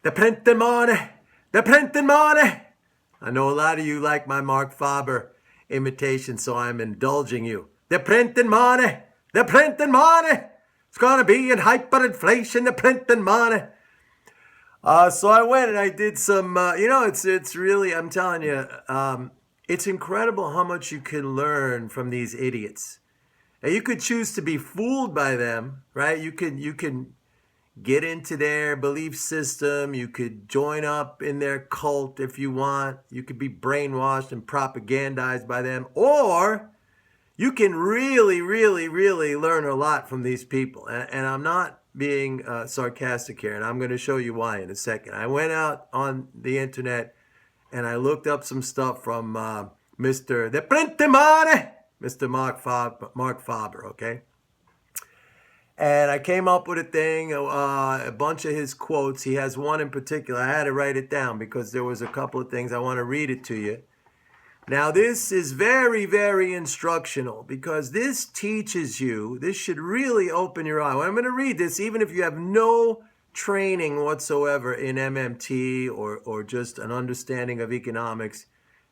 The printin money. The printin money. I know a lot of you like my Marc+Fabre imitation, so I'm indulging you. The printin money. The printin money. It's going to be in hyperinflation, the printin money. So I went and I did some, it's really, I'm telling you, it's incredible how much you can learn from these idiots. And you could choose to be fooled by them, right? You can get into their belief system. You could join up in their cult if you want. You could be brainwashed and propagandized by them. Or you can really, really, really learn a lot from these people. And I'm not being sarcastic here, and I'm going to show you why in a second. I went out on the internet and I looked up some stuff from Mr. The Printin Money, Mr. Marc+Fabre, okay? And I came up with a thing, a bunch of his quotes. He has one in particular. I had to write it down because there was a couple of things. I want to read it to you. Now, this is very, very instructional because this teaches you, this should really open your eye. When I'm going to read this, even if you have no training whatsoever in MMT or just an understanding of economics,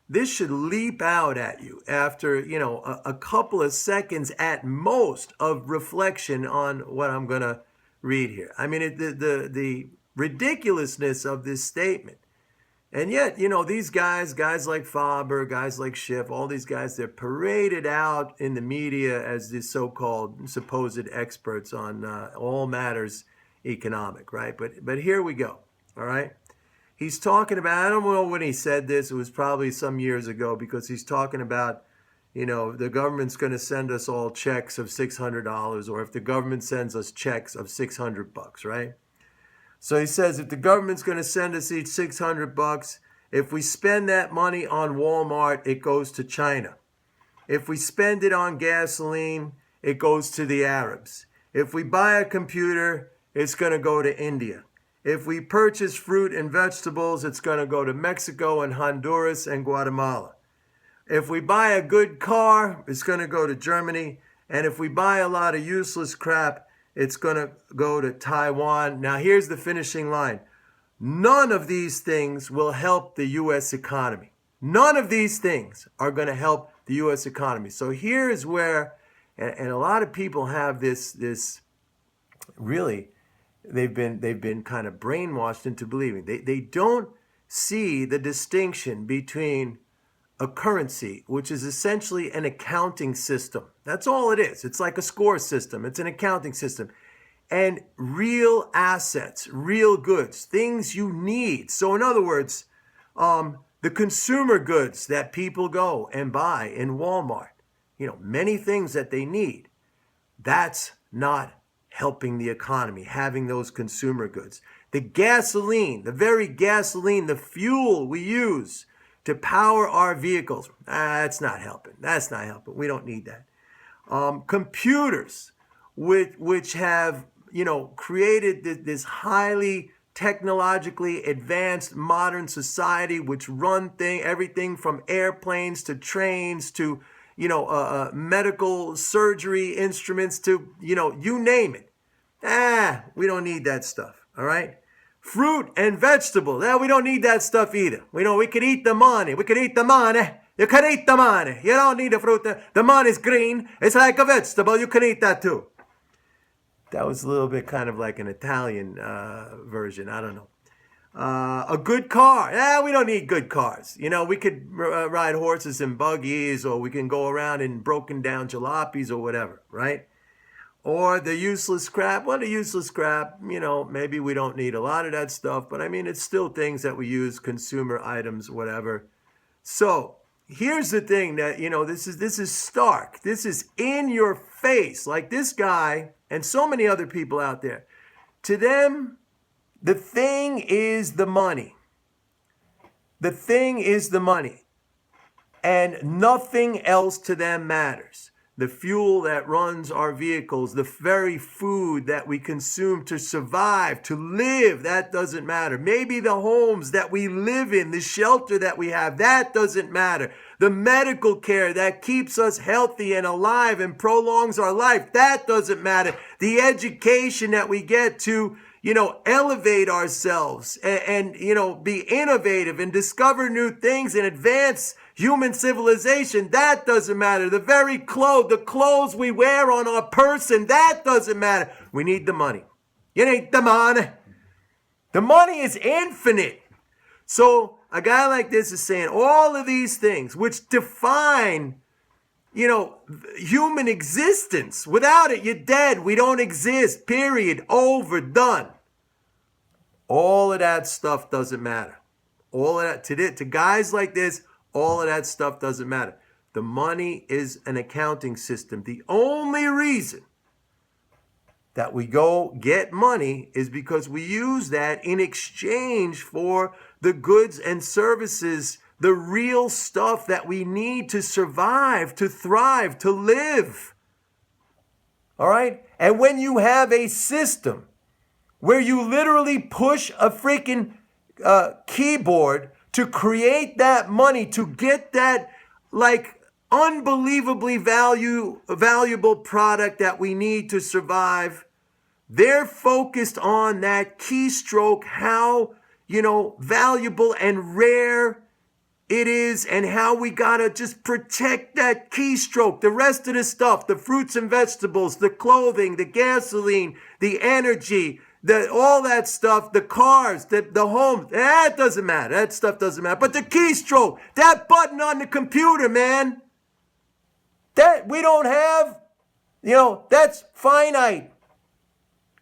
this should leap out at you after, a couple of seconds at most of reflection on what I'm going to read here. I mean, the ridiculousness of this statement. And yet, these guys like Fabre, guys like Schiff, all these guys, they're paraded out in the media as the so-called supposed experts on all matters economic, right? But here we go, all right? He's talking about, I don't know when he said this, it was probably some years ago, because he's talking about, the government's going to send us all checks of $600, or if the government sends us checks of $600, right? So he says, if the government's going to send us each $600, if we spend that money on Walmart, it goes to China. If we spend it on gasoline, it goes to the Arabs. If we buy a computer, it's going to go to India. If we purchase fruit and vegetables, it's going to go to Mexico and Honduras and Guatemala. If we buy a good car, it's going to go to Germany. And if we buy a lot of useless crap, it's going to go to Taiwan. Now, here's the finishing line. None of these things will help the U.S. economy. None of these things are going to help the U.S. economy. So here is where, and a lot of people have this really, they've been kind of brainwashed into believing. They don't see the distinction between a currency, which is essentially an accounting system. That's all it is. It's like a score system. It's an accounting system. And real assets, real goods, things you need. So in other words, the consumer goods that people go and buy in Walmart, many things that they need, that's not helping the economy, having those consumer goods. The gasoline, the very gasoline, the fuel we use to power our vehicles, that's not helping. That's not helping. We don't need that. Computers, which have, created this highly technologically advanced modern society, which run everything from airplanes to trains to, medical surgery instruments to, you name it. We don't need that stuff, all right? Fruit and vegetables, we don't need that stuff either. We could eat the money. We could eat the money. You can eat the money. You don't need the fruit. The money's green. It's like a vegetable. You can eat that too. That was a little bit kind of like an Italian version. I don't know. A good car. We don't need good cars. We could ride horses and buggies, or we can go around in broken down jalopies or whatever, right? Or the useless crap. Well, the useless crap, maybe we don't need a lot of that stuff, but I mean, it's still things that we use, consumer items, whatever. So here's the thing that, this is stark. This is in your face, like this guy and so many other people out there. To them, the thing is the money. The thing is the money. And nothing else to them matters. The fuel that runs our vehicles, the very food that we consume to survive, to live, that doesn't matter. Maybe the homes that we live in, the shelter that we have, that doesn't matter. The medical care that keeps us healthy and alive and prolongs our life, that doesn't matter. The education that we get to, elevate ourselves and be innovative and discover new things and advance human civilization. That doesn't matter. The clothes we wear on our person, that doesn't matter. We need the money. You need the money. The money is infinite. So a guy like this is saying all of these things which define, human existence. Without it, you're dead. We don't exist. Period. Over. Done. All of that stuff doesn't matter. All of that, to guys like this, all of that stuff doesn't matter. The money is an accounting system. The only reason that we go get money is because we use that in exchange for the goods and services, the real stuff that we need to survive, to thrive, to live. All right? And when you have a system where you literally push a freaking keyboard to create that money, to get that unbelievably valuable product that we need to survive, they're focused on that keystroke, how, valuable and rare it is, and how we gotta just protect that keystroke. The rest of the stuff, the fruits and vegetables, the clothing, the gasoline, the energy, all that stuff, the cars, the homes, that doesn't matter. That stuff doesn't matter. But the keystroke, that button on the computer, man, that we don't have, that's finite.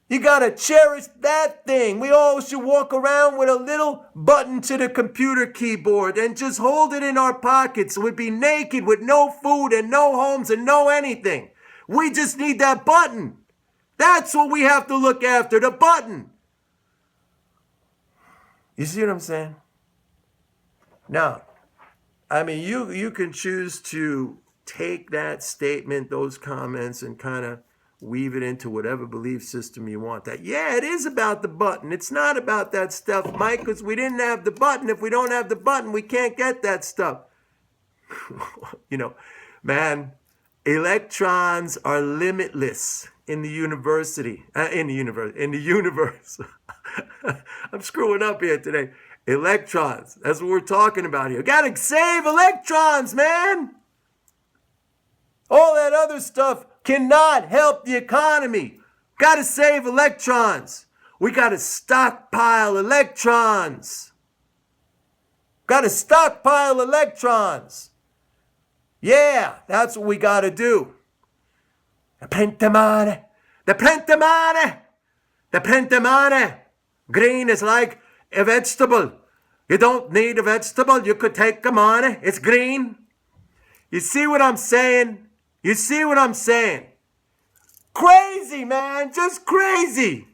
You got to cherish that thing. We all should walk around with a little button to the computer keyboard and just hold it in our pockets. We'd be naked with no food and no homes and no anything. We just need that button. That's what we have to look after, the button. You see what I'm saying? Now, you can choose to take that statement, those comments, and kind of weave it into whatever belief system you want. That, yeah, it is about the button. It's not about that stuff, Mike, because we didn't have the button. If we don't have the button, we can't get that stuff. Man, electrons are limitless in the universe. I'm screwing up here today. Electrons. That's what we're talking about here. Gotta save electrons, man. All that other stuff cannot help the economy. Gotta save electrons. We gotta stockpile electrons. Gotta stockpile electrons. Yeah, that's what we gotta do. The printin. Green is like a vegetable. You don't need a vegetable. You could take the money. It's green. You see what I'm saying? Crazy, man. Just crazy.